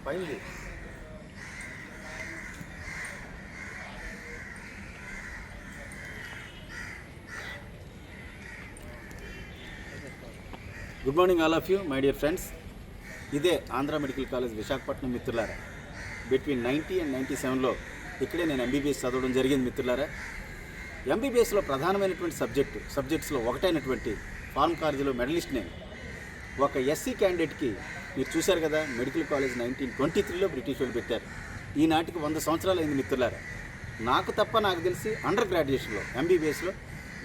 Finally good morning all of you my dear friends. ఇదే Andhra medical college Visakhapatnam మిత్రులారా. Between 90 and 97లో ఇక్కడే నేను MBBS చదవడం జరిగింది మిత్రులారా. ఎంబీబీఎస్లో ప్రధానమైనటువంటి సబ్జెక్ట్స్లో ఒకటైనటువంటి ఫార్మకాలజీలో మెడలిస్ట్ నేను. ఒక ఎస్సీ క్యాండిడేట్కి మీరు చూశారు కదా, మెడికల్ కాలేజ్ 1923లో బ్రిటిష్ వాళ్ళు పెట్టారు. ఈనాటికి 100 సంవత్సరాలు అయింది మిత్రులారా. నాకు తప్ప నాకు తెలిసి అండర్ గ్రాడ్యుయేషన్లో ఎంబీబీఎస్లో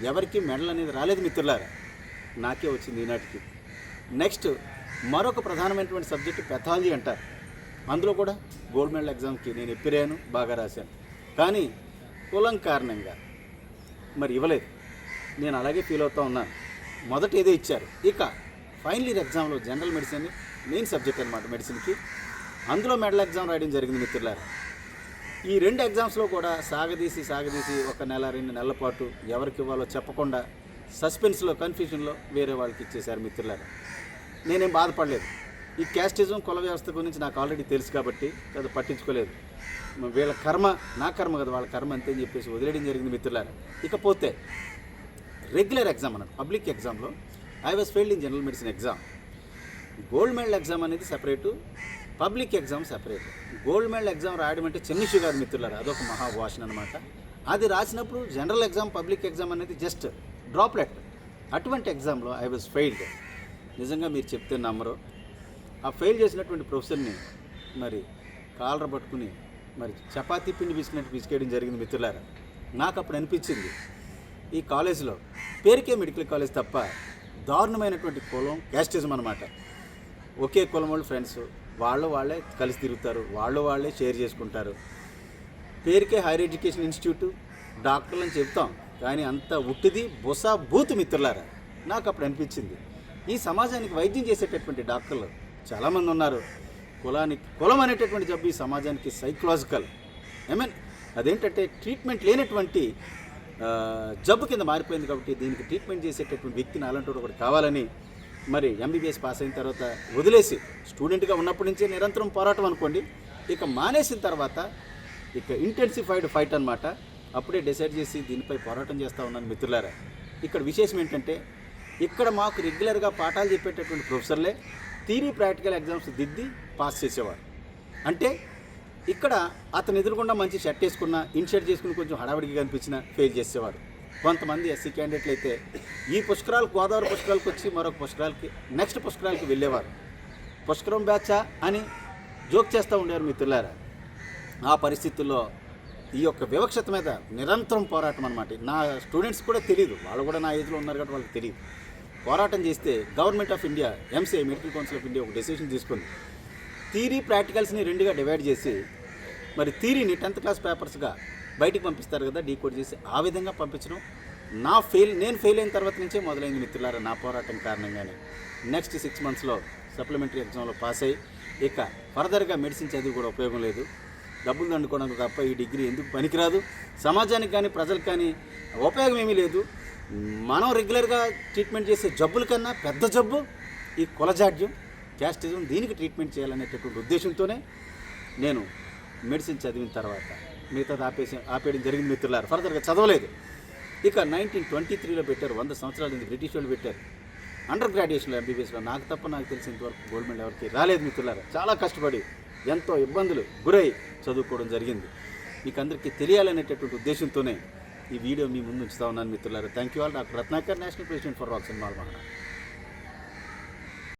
ఎవరికి మెడల్ అనేది రాలేదు మిత్రులారా. నాకే వచ్చింది ఈనాటికి. నెక్స్ట్ మరొక ప్రధానమైనటువంటి సబ్జెక్టు పెథాలజీ అంటారు. అందులో కూడా గోల్డ్ మెడల్ ఎగ్జామ్కి నేను ఎప్పిరాను, బాగా రాశాను. కానీ కులం కారణంగా మరి ఇవ్వలేదు. నేను అలాగే ఫీల్ అవుతూ ఉన్నాను. మొదట ఏదో ఇచ్చారు. ఇక ఫైనల్ ఇయర్ ఎగ్జామ్లో జనరల్ మెడిసిన్ మెయిన్ సబ్జెక్ట్ అనమాట మెడిసిన్కి. అందులో మెడల్ ఎగ్జామ్ రాయడం జరిగింది మిత్రులారా. ఈ 2 ఎగ్జామ్స్లో కూడా సాగదీసి 1 నెల 2 నెలల పాటు ఎవరికి ఇవ్వాలో చెప్పకుండా సస్పెన్స్లో కన్ఫ్యూజన్లో వేరే వాళ్ళకి ఇచ్చేశారు మిత్రులారా. నేనేం బాధపడలేదు. ఈ క్యాస్టిజం కుల వ్యవస్థ గురించి నాకు ఆల్రెడీ తెలుసు కాబట్టి అది పట్టించుకోలేదు. వీళ్ళ కర్మ నా కర్మ కదా, వాళ్ళ కర్మ అంతే అని చెప్పేసి వదిలేయడం జరిగింది మిత్రులారా. ఇకపోతే రెగ్యులర్ ఎగ్జామ్ అన్నట్టు పబ్లిక్ ఎగ్జామ్లో I was failed in general medicine exam. Gold medal exam అనేది separate, public exam separate. Gold medal exam రాయడం అంటే చిన్న ఇష్యూ కాదు మిత్రులారా, అదొక మహాభాషణ అనమాట. అది రాసినప్పుడు జనరల్ ఎగ్జామ్ పబ్లిక్ ఎగ్జామ్ అనేది జస్ట్ డ్రాప్లెట్. అటువంటి ఎగ్జామ్లో ఐ వాజ్ ఫెయిల్డ్. నిజంగా మీరు చెప్తే నమ్మరు. ఆ ఫెయిల్ చేసినటువంటి ప్రొఫెసర్ని మరి కాలర పట్టుకుని మరి చపాతీ పిండి పిసికినట్టు పిసికేయడం జరిగింది మిత్రులారా. నాకు అప్పుడు అనిపించింది ఈ కాలేజీలో పేరుకే మెడికల్ కాలేజ్ తప్ప దారుణమైనటువంటి కులం క్యాస్టిజం అనమాట. ఒకే కులం వాళ్ళు ఫ్రెండ్స్, వాళ్ళే కలిసి తిరుగుతారు, వాళ్ళే షేర్ చేసుకుంటారు. పేరుకే హైయర్ ఎడ్యుకేషన్ ఇన్స్టిట్యూట్ డాక్టర్లు అని చెప్తాం, కానీ అంత ఉట్టిది బొసా బూతు మిత్రులారా. నాకు అప్పుడు అనిపించింది ఈ సమాజానికి వైద్యం చేసేటటువంటి డాక్టర్లు చాలామంది ఉన్నారు. కులం అనేటటువంటి జబ్బు ఈ సమాజానికి సైకలాజికల్ అదేంటంటే ట్రీట్మెంట్ లేనటువంటి జబ్బు కింద మారిపోయింది. కాబట్టి దీనికి ట్రీట్మెంట్ చేసేటటువంటి వ్యక్తిని అలాంటి ఒకటి కావాలని మరి ఎంబీబీఎస్ పాస్ అయిన తర్వాత వదిలేసి స్టూడెంట్గా ఉన్నప్పటి నుంచే నిరంతరం పోరాటం అనుకోండి. ఇక మానేసిన తర్వాత ఇక ఇంటెన్సిఫైడ్ ఫైట్ అనమాట. అప్పుడే డిసైడ్ చేసి దీనిపై పోరాటం చేస్తూ ఉన్నాను మిత్రులారా. ఇక్కడ విశేషం ఏంటంటే ఇక్కడ మాకు రెగ్యులర్గా పాఠాలు చెప్పేటటువంటి ప్రొఫెసర్లే థియరీ ప్రాక్టికల్ ఎగ్జామ్స్ దిద్ది పాస్ చేసేవారు. అంటే ఇక్కడ అతను ఎదురుకుండా మంచి షర్ట్ వేసుకున్న, ఇన్షర్ట్ చేసుకుని కొంచెం హడావిడిగా కనిపించిన ఫెయిల్ చేసేవారు. కొంతమంది ఎస్సీ క్యాండిడేట్లు అయితే ఈ పుష్కరాలు గోదావరి పుష్కరాలకు వచ్చి మరొక పుష్కరాలకి నెక్స్ట్ పుష్కరాలకి వెళ్ళేవారు. పుష్కరం బ్యాచా అని జోక్ చేస్తూ ఉండేవారు మిత్రులారా. ఆ పరిస్థితుల్లో ఈ యొక్క వివక్షత మీద నిరంతరం పోరాటం అనమాట. నా స్టూడెంట్స్ కూడా తెలియదు, వాళ్ళు కూడా నా ఏజ్లో ఉన్నారు కాబట్టి వాళ్ళకి తెలియదు. పోరాటం చేస్తే government of India MCI medical council of India ఒక డెసిషన్ తీసుకుంది. థియరీ ప్రాక్టికల్స్ని 2గా డివైడ్ చేసి మరి థియరీని 10th క్లాస్ పేపర్స్గా బయటికి పంపిస్తారు కదా, డీకోడ్ చేసి ఆ విధంగా పంపించడం నేను ఫెయిల్ అయిన తర్వాత నుంచే మొదలైంది మిత్రులారా నా పోరాటం కారణంగానే. నెక్స్ట్ 6 monthsలో సప్లిమెంటరీ ఎగ్జామ్లో పాస్ అయ్యి ఇక ఫర్దర్గా మెడిసిన్ చదివి కూడా ఉపయోగం లేదు, డబ్బులు దండుకోవడానికి తప్ప ఈ డిగ్రీ ఎందుకు పనికిరాదు, సమాజానికి కానీ ప్రజలకు కానీ ఉపయోగం ఏమీ లేదు. మనం రెగ్యులర్గా ట్రీట్మెంట్ చేసే జబ్బుల కన్నా పెద్ద జబ్బు ఈ కులజాడ్యం క్యాస్టిజం, దీనికి ట్రీట్మెంట్ చేయాలనేటటువంటి ఉద్దేశంతోనే నేను మెడిసిన్ చదివిన తర్వాత మిగతాది ఆపేయడం జరిగింది మిత్రులారా. ఫర్దర్గా చదవలేదు. ఇక 1923లో పెట్టారు, 100 సంవత్సరాలు ఇది బ్రిటిష్ వాళ్ళు పెట్టారు. అండర్ గ్రాడ్యుయేషన్లో ఎంబీబీఎస్లో నాకు తప్ప నాకు తెలిసినంతవరకు గోల్డ్ మెడల్ ఎవరికి రాలేదు మిత్రులారా. చాలా కష్టపడి ఎంతో ఇబ్బందులు గురై చదువుకోవడం జరిగింది. మీకు అందరికీ తెలియాలనేటటువంటి ఉద్దేశంతోనే ఈ వీడియో మీ ముందు ఉంచుతా ఉన్నాను మిత్రులారా. Thank you all. Doctor Ratnakar, national president ఫర్ రాక్స్ అండ్ మాల్ మహానా.